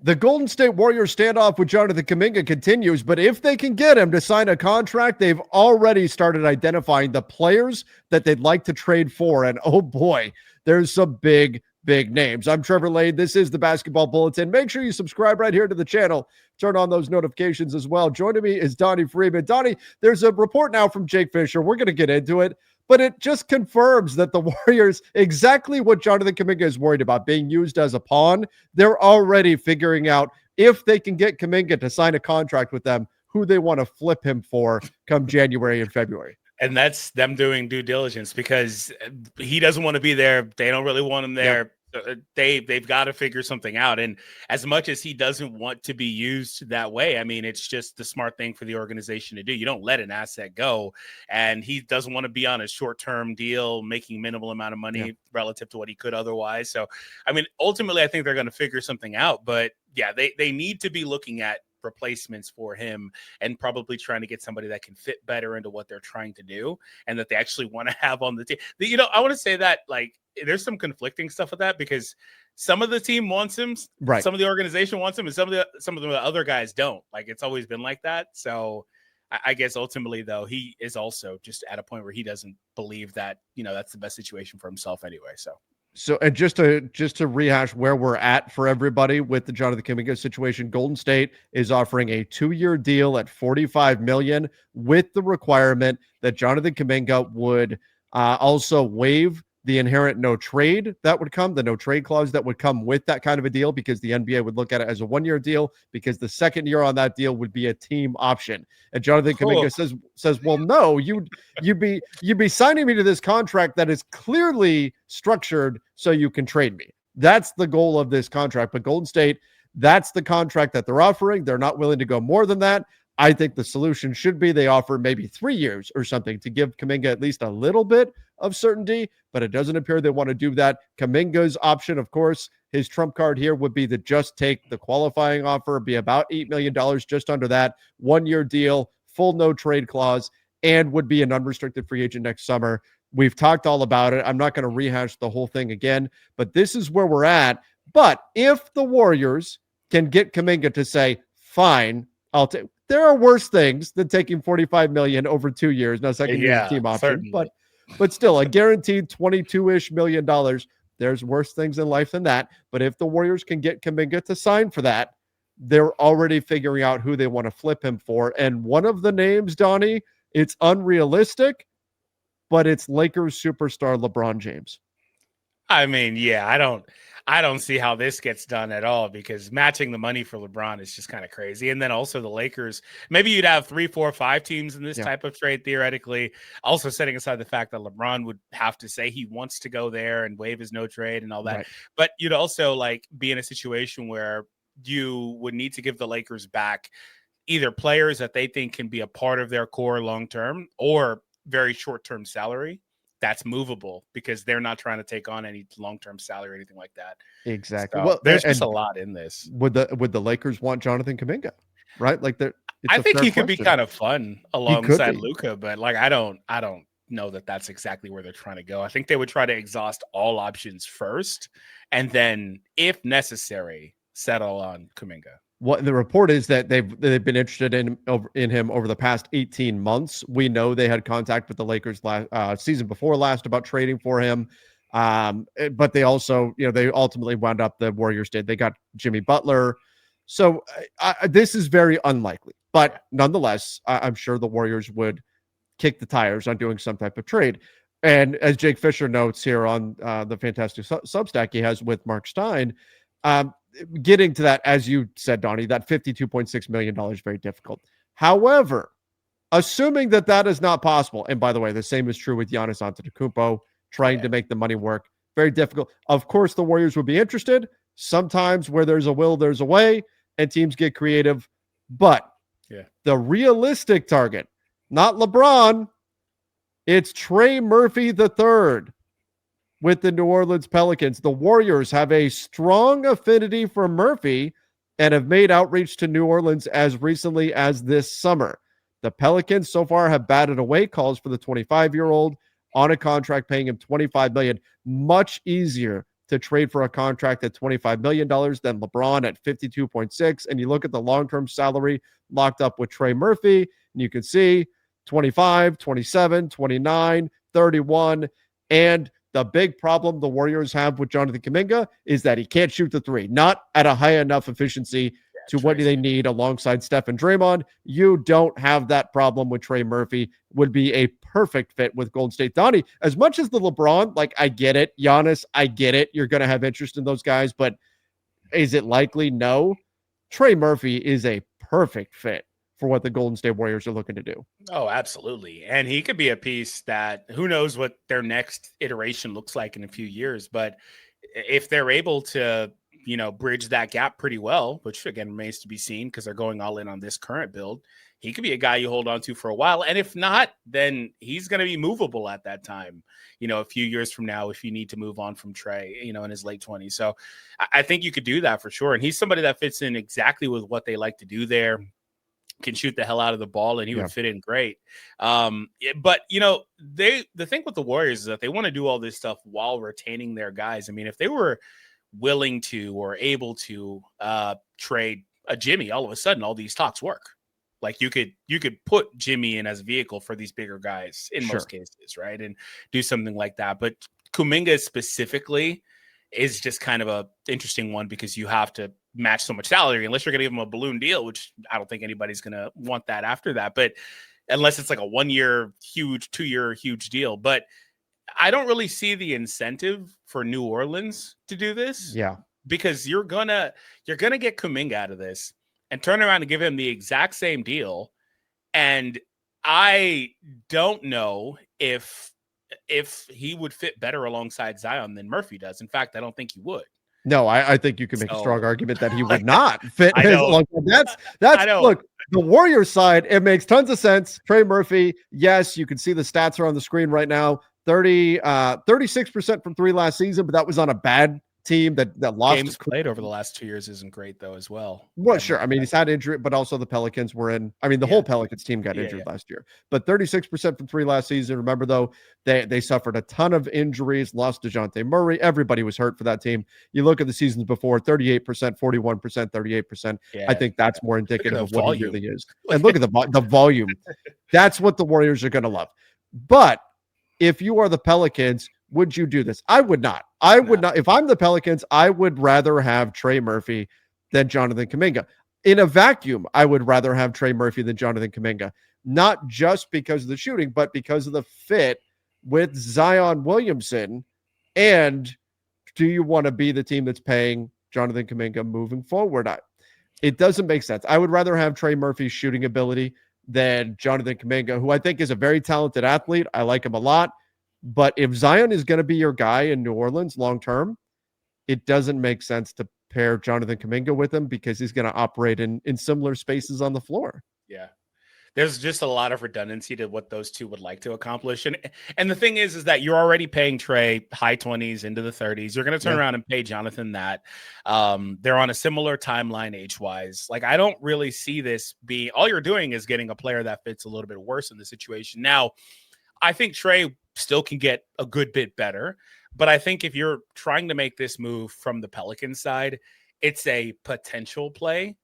The Golden State Warriors standoff with Jonathan Kuminga continues, but if they can get him to sign a contract, they've already started identifying the players that they'd like to trade for. And oh boy, there's some big names. I'm Trevor Lade. This is the Basketball Bulletin. Make sure you subscribe right here to the channel. Turn on those notifications as well. Joining me is Donnie Freeman. Donnie, there's a report now from Jake Fisher. We're going to get into it, but it just confirms that the Warriors, exactly what Jonathan Kuminga is worried about, being used as a pawn. They're already figuring out if they can get Kuminga to sign a contract with them, who they want to flip him for come January and February. And that's them doing due diligence because he doesn't want to be there. They don't really want him there. Yep. They've got to figure something out. And as much as he doesn't want to be used that way, I mean, it's just the smart thing for the organization to do. You don't let an asset go. And he doesn't want to be on a short-term deal, making minimal amount of money relative to what he could otherwise. So, I mean, ultimately, I think they're going to figure something out. But yeah, they need to be looking at replacements for him and probably trying to get somebody that can fit better into what they're trying to do and that they actually want to have on the team. You know, I want to say that, like, there's some conflicting stuff with that because some of the team wants him, right? Some of the organization wants him, and some of the other guys don't. Like, it's always been like that. So I guess ultimately, though, he is also just at a point where he doesn't believe that, you know, that's the best situation for himself anyway. So, and just to rehash where we're at for everybody with the Jonathan Kuminga situation, Golden State is offering a 2-year deal at $45 million with the requirement that Jonathan Kuminga would also waive the inherent no trade that would come, the no trade clause that would come with that kind of a deal, because the NBA would look at it as a 1-year deal, because the second year on that deal would be a team option. And Jonathan Kuminga says, well, no, you'd be signing me to this contract that is clearly structured so you can trade me. That's the goal of this contract. But Golden State, that's the contract that they're offering. They're not willing to go more than that. I think the solution should be they offer maybe 3 years or something to give Kuminga at least a little bit of certainty, but it doesn't appear they want to do that. Kuminga's option, of course, his trump card here would be to just take the qualifying offer, be about $8 million, just under that, 1-year deal, full no trade clause, and would be an unrestricted free agent next summer. We've talked all about it. I'm not going to rehash the whole thing again, but this is where we're at. But if the Warriors can get Kuminga to say, fine, I'll take, there are worse things than taking $45 million over 2 years. Now, second year team option, certainly. but still a guaranteed $22-ish million. There's worse things in life than that. But if the Warriors can get Kuminga to sign for that, they're already figuring out who they want to flip him for. And one of the names, Donnie, it's unrealistic, but it's Lakers superstar LeBron James. I mean, yeah, I don't see how this gets done at all, because matching the money for LeBron is just kind of crazy. And then also the Lakers, maybe you'd have 3, 4, 5 teams in this type of trade, theoretically. Also setting aside the fact that LeBron would have to say he wants to go there and waive his no trade and all that. Right. But you'd also like be in a situation where you would need to give the Lakers back either players that they think can be a part of their core long-term or very short-term salary that's movable, because they're not trying to take on any long-term salary or anything like that. Exactly. So, well, there's just a lot in this. Would the Lakers want Jonathan Kuminga? Right? Like I think he could be kind of fun alongside Luka, but like I don't know that that's exactly where they're trying to go. I think they would try to exhaust all options first, and then, if necessary, settle on Kuminga. What the report is that they've been interested in him over the past 18 months. We know they had contact with the Lakers season before last about trading for him. But they also, they ultimately wound up, the Warriors did. They got Jimmy Butler. So this is very unlikely. But nonetheless, I'm sure the Warriors would kick the tires on doing some type of trade. And as Jake Fisher notes here on the fantastic Substack he has with Mark Stein, getting to that, as you said, Donnie, that $52.6 million is very difficult. However, assuming that is not possible, and by the way, the same is true with Giannis Antetokounmpo, trying to make the money work, very difficult. Of course, the Warriors would be interested. Sometimes where there's a will, there's a way, and teams get creative. But the realistic target, not LeBron, it's Trey Murphy III. With the New Orleans Pelicans. The Warriors have a strong affinity for Murphy and have made outreach to New Orleans as recently as this summer. The Pelicans so far have batted away calls for the 25-year-old on a contract paying him $25 million. Much easier to trade for a contract at $25 million than LeBron at 52.6. And you look at the long-term salary locked up with Trey Murphy, and you can see 25, 27, 29, 31. And the big problem the Warriors have with Jonathan Kuminga is that he can't shoot the three, not at a high enough efficiency to what do they need alongside Steph and Draymond. You don't have that problem with Trey Murphy. Would be a perfect fit with Golden State. Donnie, as much as the LeBron, like, I get it. Giannis, I get it. You're going to have interest in those guys, but is it likely? No. Trey Murphy is a perfect fit for what the Golden State Warriors are looking to do. Oh, absolutely. And he could be a piece that who knows what their next iteration looks like in a few years. But if they're able to, bridge that gap pretty well, which again remains to be seen because they're going all in on this current build, he could be a guy you hold on to for a while. And if not, then he's going to be movable at that time, a few years from now, if you need to move on from Trey, in his late 20s. So I think you could do that for sure. And he's somebody that fits in exactly with what they like to do there. Can shoot the hell out of the ball, and he would fit in great. But the thing with the Warriors is that they want to do all this stuff while retaining their guys. I mean, if they were willing to or able to trade a Jimmy, all of a sudden all these talks work. Like you could put Jimmy in as a vehicle for these bigger guys in most cases, right? And do something like that. But Kuminga specifically is just kind of a interesting one because you have to match so much salary unless you're going to give him a balloon deal, which I don't think anybody's going to want that after that. But unless it's like a 1 year huge, 2 year huge deal. But I don't really see the incentive for New Orleans to do this. Yeah. Because you're gonna get Kuminga out of this and turn around and give him the exact same deal. And I don't know if he would fit better alongside Zion than Murphy does. In fact, I don't think he would. No, I think you can make a strong argument that he would not fit. That's look, the Warriors side, it makes tons of sense. Trey Murphy, yes, you can see the stats are on the screen right now. 36% from three last season, but that was on a bad team that lost. Games played over the last 2 years isn't great though as well. Well, sure. I mean, he's had injury, but also the Pelicans were in. I mean, the whole Pelicans team got injured last year. But 36% from three last season. Remember though, they suffered a ton of injuries, lost DeJounte Murray. Everybody was hurt for that team. You look at the seasons before, 38%, 41%, 38%. I think that's more indicative of what he really is. And look at the volume. That's what the Warriors are going to love. But if you are the Pelicans, would you do this? I would not. I would not. If I'm the Pelicans, I would rather have Trey Murphy than Jonathan Kuminga. In a vacuum, I would rather have Trey Murphy than Jonathan Kuminga. Not just because of the shooting, but because of the fit with Zion Williamson. And do you want to be the team that's paying Jonathan Kuminga moving forward? It doesn't make sense. I would rather have Trey Murphy's shooting ability than Jonathan Kuminga, who I think is a very talented athlete. I like him a lot. But if Zion is going to be your guy in New Orleans long-term, it doesn't make sense to pair Jonathan Kuminga with him because he's going to operate in similar spaces on the floor. Yeah. There's just a lot of redundancy to what those two would like to accomplish. And the thing is that you're already paying Trey high 20s into the 30s. You're going to turn around and pay Jonathan that. They're on a similar timeline age-wise. Like, I don't really see this be – all you're doing is getting a player that fits a little bit worse in the situation. Now, I think Trey still can get a good bit better, but I think if you're trying to make this move from the Pelicans side, it's a potential play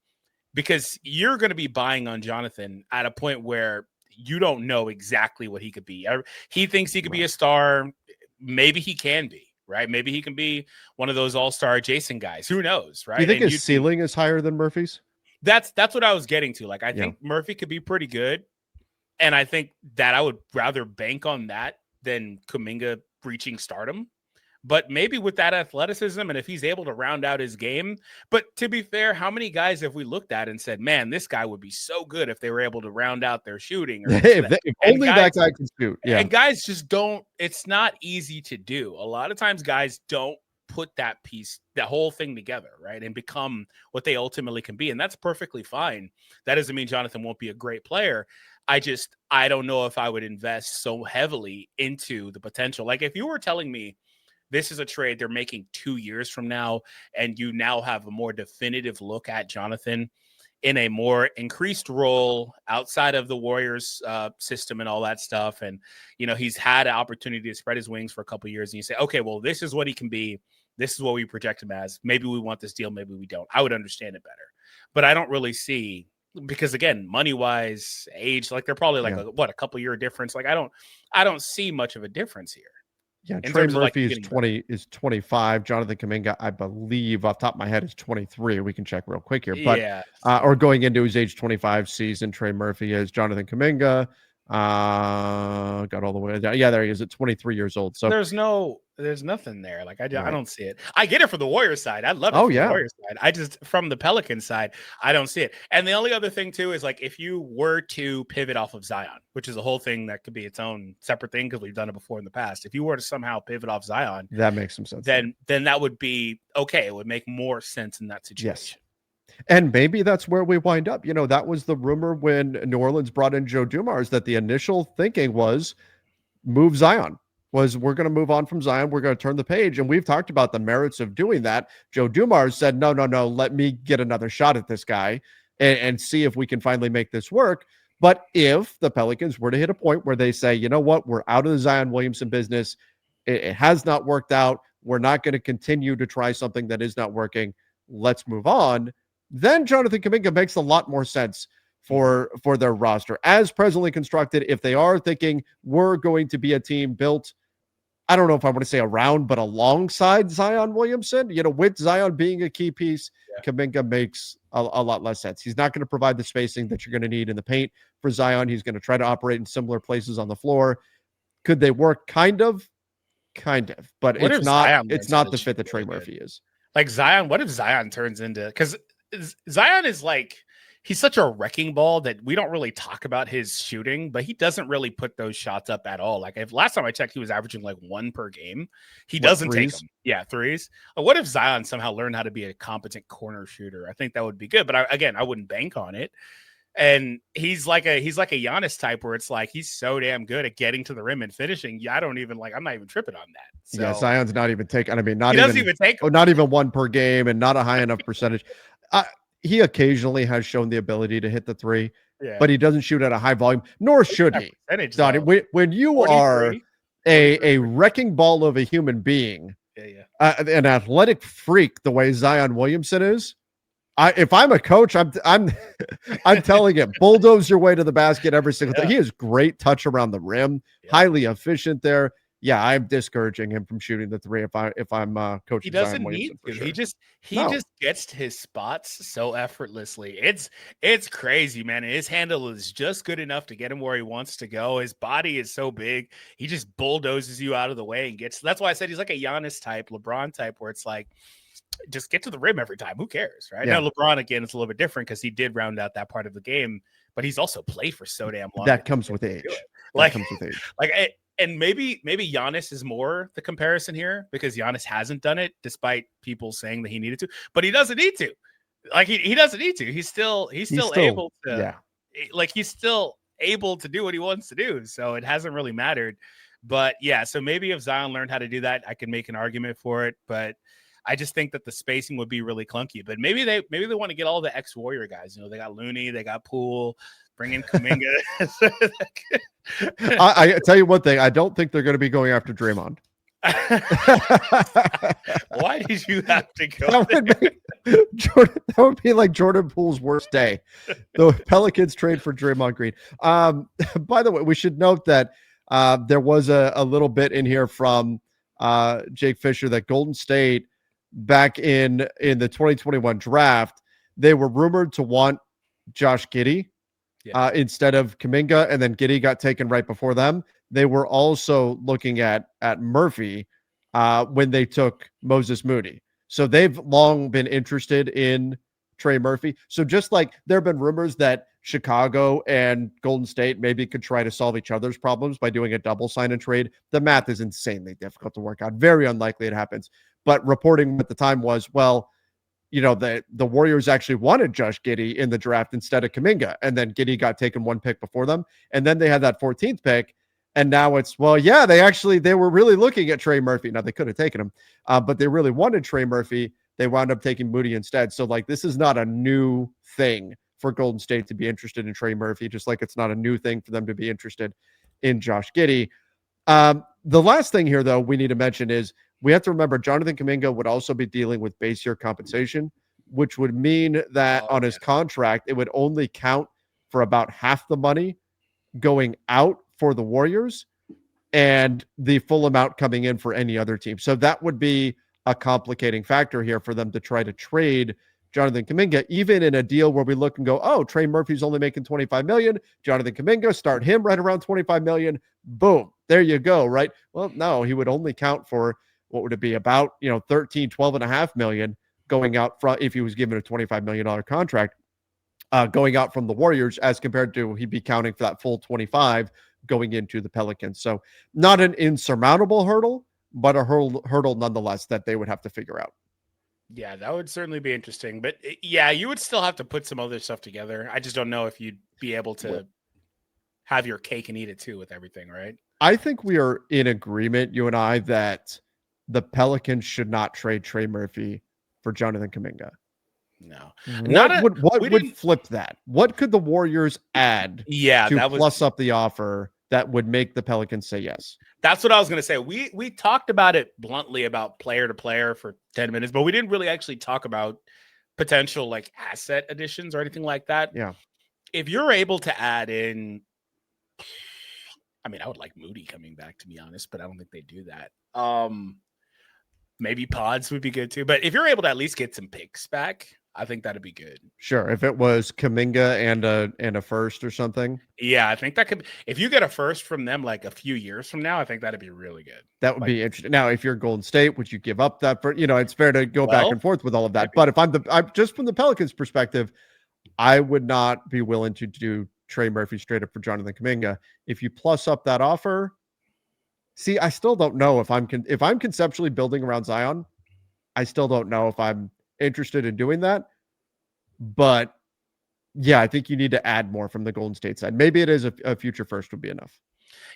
because you're going to be buying on Jonathan at a point where you don't know exactly what he could be. He thinks he could be a star. Maybe he can be, right? Maybe he can be one of those all-star adjacent guys. Who knows, right? Do you think his ceiling is higher than Murphy's? That's what I was getting to. Like, I think Murphy could be pretty good. And I think that I would rather bank on that than Kuminga reaching stardom. But maybe with that athleticism and if he's able to round out his game. But to be fair, how many guys have we looked at and said, man, this guy would be so good if they were able to round out their shooting? Or if only that guy can shoot. Yeah. And guys just don't. It's not easy to do. A lot of times guys don't put that whole thing together, right? And become what they ultimately can be. And that's perfectly fine. That doesn't mean Jonathan won't be a great player. I don't know if I would invest so heavily into the potential. Like if you were telling me this is a trade they're making 2 years from now, and you now have a more definitive look at Jonathan in a more increased role outside of the Warriors system and all that stuff. And, he's had an opportunity to spread his wings for a couple of years and you say, okay, well, this is what he can be. this is what we project him as. Maybe we want this deal, maybe we don't. I would understand it better. But I don't really see, because again, money wise, age, like they're probably like a couple year difference. Like I don't see much of a difference here. Yeah, Trey Murphy is 25. Jonathan Kuminga, I believe, off the top of my head, is 23. We can check real quick here. But or going into his age 25 season, Trey Murphy is. Jonathan Kuminga got all the way down. Yeah, there he is at 23 years old. So there's nothing there. Like I don't see it. I get it for the Warriors side. I love it the Warriors side. I just, from the Pelican side, I don't see it. And the only other thing too is, like, if you were to pivot off of Zion, which is a whole thing that could be its own separate thing because we've done it before in the past. If you were to somehow pivot off Zion, that makes some sense. Then that would be okay. It would make more sense in that situation. Yes. And maybe that's where we wind up. That was the rumor when New Orleans brought in Joe Dumars, that the initial thinking was move Zion. Was we're going to move on from Zion. We're going to turn the page. And we've talked about the merits of doing that. Joe Dumars said, no, let me get another shot at this guy and see if we can finally make this work. But if the Pelicans were to hit a point where they say, you know what, we're out of the Zion Williamson business. It has not worked out. We're not going to continue to try something that is not working. Let's move on. Then Jonathan Kuminga makes a lot more sense for their roster as presently constructed. If they are thinking we're going to be a team built, I don't know if I want to say around, but alongside Zion Williamson, with Zion being a key piece, Kuminga makes a lot less sense. He's not going to provide the spacing that you're going to need in the paint for Zion. He's going to try to operate in similar places on the floor. Could they work? Kind of, but it's not the fit that Trey Murphy is. Like Zion, what if Zion turns into, because Zion is like, he's such a wrecking ball that we don't really talk about his shooting, but he doesn't really put those shots up at all. Like, last time I checked, he was averaging like 1 per game. He doesn't take them. Yeah, threes. What if Zion somehow learned how to be a competent corner shooter? I think that would be good. But I wouldn't bank on it. And he's like a Giannis type, where it's like he's so damn good at getting to the rim and finishing. Yeah, I'm not even tripping on that. So, yeah, Zion's not even taking. I mean, not even 1 per game, and not a high enough percentage. He occasionally has shown the ability to hit the three, but he doesn't shoot at a high volume, nor should he. Donnie, when you 43? Are a wrecking ball of a human being, an athletic freak the way Zion Williamson is, if I'm a coach, I'm telling him, bulldoze your way to the basket every single time. He has great touch around the rim, highly efficient there. Yeah, I'm discouraging him from shooting the three if I'm coaching. He doesn't need to. Sure. He just gets to his spots so effortlessly. It's crazy, man. And his handle is just good enough to get him where he wants to go. His body is so big. He just bulldozes you out of the way and gets. That's why I said he's like a Giannis type, LeBron type, where it's like, just get to the rim every time. Who cares, right? Yeah. Now LeBron, again, it's a little bit different because he did round out that part of the game, but he's also played for so damn long. That comes with age. And maybe Giannis is more the comparison here, because Giannis hasn't done it despite people saying that he needed to, but he doesn't need to. Like he doesn't need to. He's still able to. Like he's still able to do what he wants to do. So it hasn't really mattered. But yeah, so maybe if Zion learned how to do that, I could make an argument for it. But I just think that the spacing would be really clunky. But maybe they want to get all the ex-Warrior guys. They got Looney, they got Poole. Bring in Kuminga. I tell you one thing. I don't think they're going to be going after Draymond. Why did you have to go that would be like Jordan Poole's worst day. The Pelicans trade for Draymond Green. By the way, we should note that there was a little bit in here from Jake Fisher that Golden State back in the 2021 draft, they were rumored to want Josh Giddey instead of Kuminga, and then Giddey got taken right before them. They were also looking at Murphy when they took Moses Moody. So they've long been interested in Trey Murphy. So just like there have been rumors that Chicago and Golden State maybe could try to solve each other's problems by doing a double sign and trade, the math is insanely difficult to work out. Very unlikely it happens. But reporting at the time was, well, the Warriors actually wanted Josh Giddey in the draft instead of Kuminga. And then Giddey got taken 1 pick before them. And then they had that 14th pick. And now it's, well, yeah, they were really looking at Trey Murphy. Now they could have taken him, but they really wanted Trey Murphy. They wound up taking Moody instead. So like, this is not a new thing for Golden State to be interested in Trey Murphy, just like it's not a new thing for them to be interested in Josh Giddey. The last thing here, though, we need to mention is we have to remember Jonathan Kuminga would also be dealing with base year compensation, which would mean that on his contract, it would only count for about half the money going out for the Warriors and the full amount coming in for any other team. So that would be a complicating factor here for them to try to trade Jonathan Kuminga, even in a deal where we look and go, oh, Trey Murphy's only making $25 million. Jonathan Kuminga, start him right around $25 million. Boom. There you go. Right. Well, no, he would only count for what would it be about, 13, 12 and a half million going out from if he was given a $25 million contract going out from the Warriors as compared to he'd be counting for that full 25 going into the Pelicans. So not an insurmountable hurdle, but a hurdle nonetheless that they would have to figure out. Yeah, that would certainly be interesting. But yeah, you would still have to put some other stuff together. I just don't know if you'd be able to have your cake and eat it too with everything, right? I think we are in agreement, you and I, that the Pelicans should not trade Trey Murphy for Jonathan Kuminga. No. What would flip that? What could the Warriors add to plus up the offer that would make the Pelicans say yes? That's what I was going to say. We talked about it bluntly about player to player for 10 minutes, but we didn't really actually talk about potential like asset additions or anything like that. Yeah. If you're able to add in, I mean, I would like Moody coming back, to be honest, but I don't think they do that. Maybe Pods would be good too. But if you're able to at least get some picks back, I think that'd be good. Sure. If it was Kuminga and a first or something. Yeah, I think that could, if you get a first from them like a few years from now, I think that'd be really good. That would be interesting. Now, if you're Golden State, would you give up that for, it's fair to go back and forth with all of that. Maybe. But if I'm just from the Pelicans perspective, I would not be willing to do Trey Murphy straight up for Jonathan Kuminga. If you plus up that offer, see, I still don't know if I'm conceptually building around Zion, I still don't know if I'm interested in doing that. But yeah, I think you need to add more from the Golden State side. Maybe it is a future first would be enough.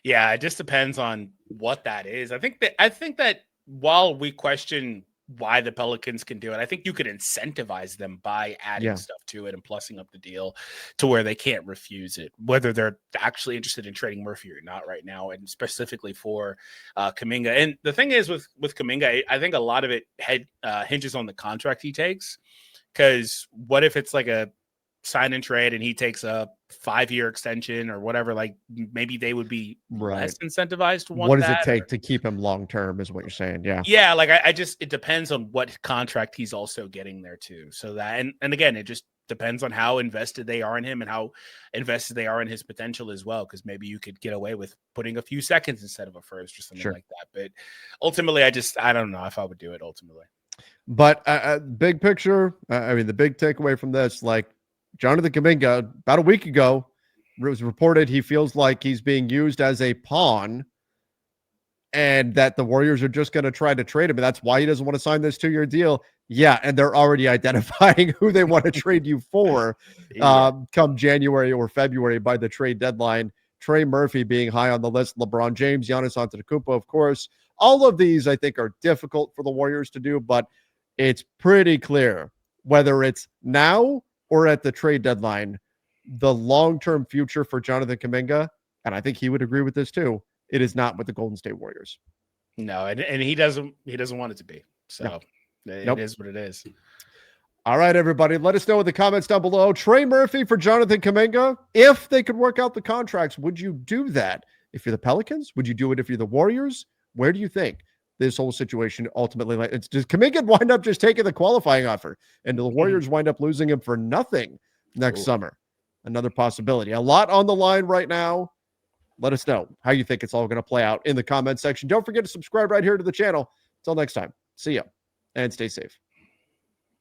Yeah, it just depends on what that is. I think that while we question why the Pelicans can do it, I think you could incentivize them by adding stuff to it and plussing up the deal to where they can't refuse it, whether they're actually interested in trading Murphy or not right now, and specifically for Kuminga. And the thing is with Kuminga, I think a lot of it hinges on the contract he takes, because what if it's like a sign and trade and he takes a 5-year extension or whatever, like maybe they would be less incentivized to want what does it take to keep him long term is what you're saying. Yeah, like I just, it depends on what contract he's also getting there too. So that, and again, it just depends on how invested they are in him and how invested they are in his potential as well, because maybe you could get away with putting a few seconds instead of a first or something like that. But ultimately, I don't know if I would do it ultimately. But big picture, I mean, the big takeaway from this, like, Jonathan Kuminga, about a week ago, it was reported he feels like he's being used as a pawn and that the Warriors are just going to try to trade him. And that's why he doesn't want to sign this 2-year deal. Yeah, and they're already identifying who they want to trade you for come January or February by the trade deadline. Trey Murphy being high on the list, LeBron James, Giannis Antetokounmpo, of course. All of these, I think, are difficult for the Warriors to do, but it's pretty clear whether it's now or at the trade deadline, the long-term future for Jonathan Kuminga, and I think he would agree with this too, it is not with the Golden State Warriors. No, and he doesn't want it to be. So it is what it is. All right, everybody, let us know in the comments down below. Trey Murphy for Jonathan Kuminga. If they could work out the contracts, would you do that? If you're the Pelicans, would you do it if you're the Warriors? Where do you think this whole situation ultimately, it's just Kuminga wind up just taking the qualifying offer and the Warriors wind up losing him for nothing next summer? Another possibility. A lot on the line right now. Let us know how you think it's all going to play out in the comment section. Don't forget to subscribe right here to the channel. Until next time, see ya and stay safe.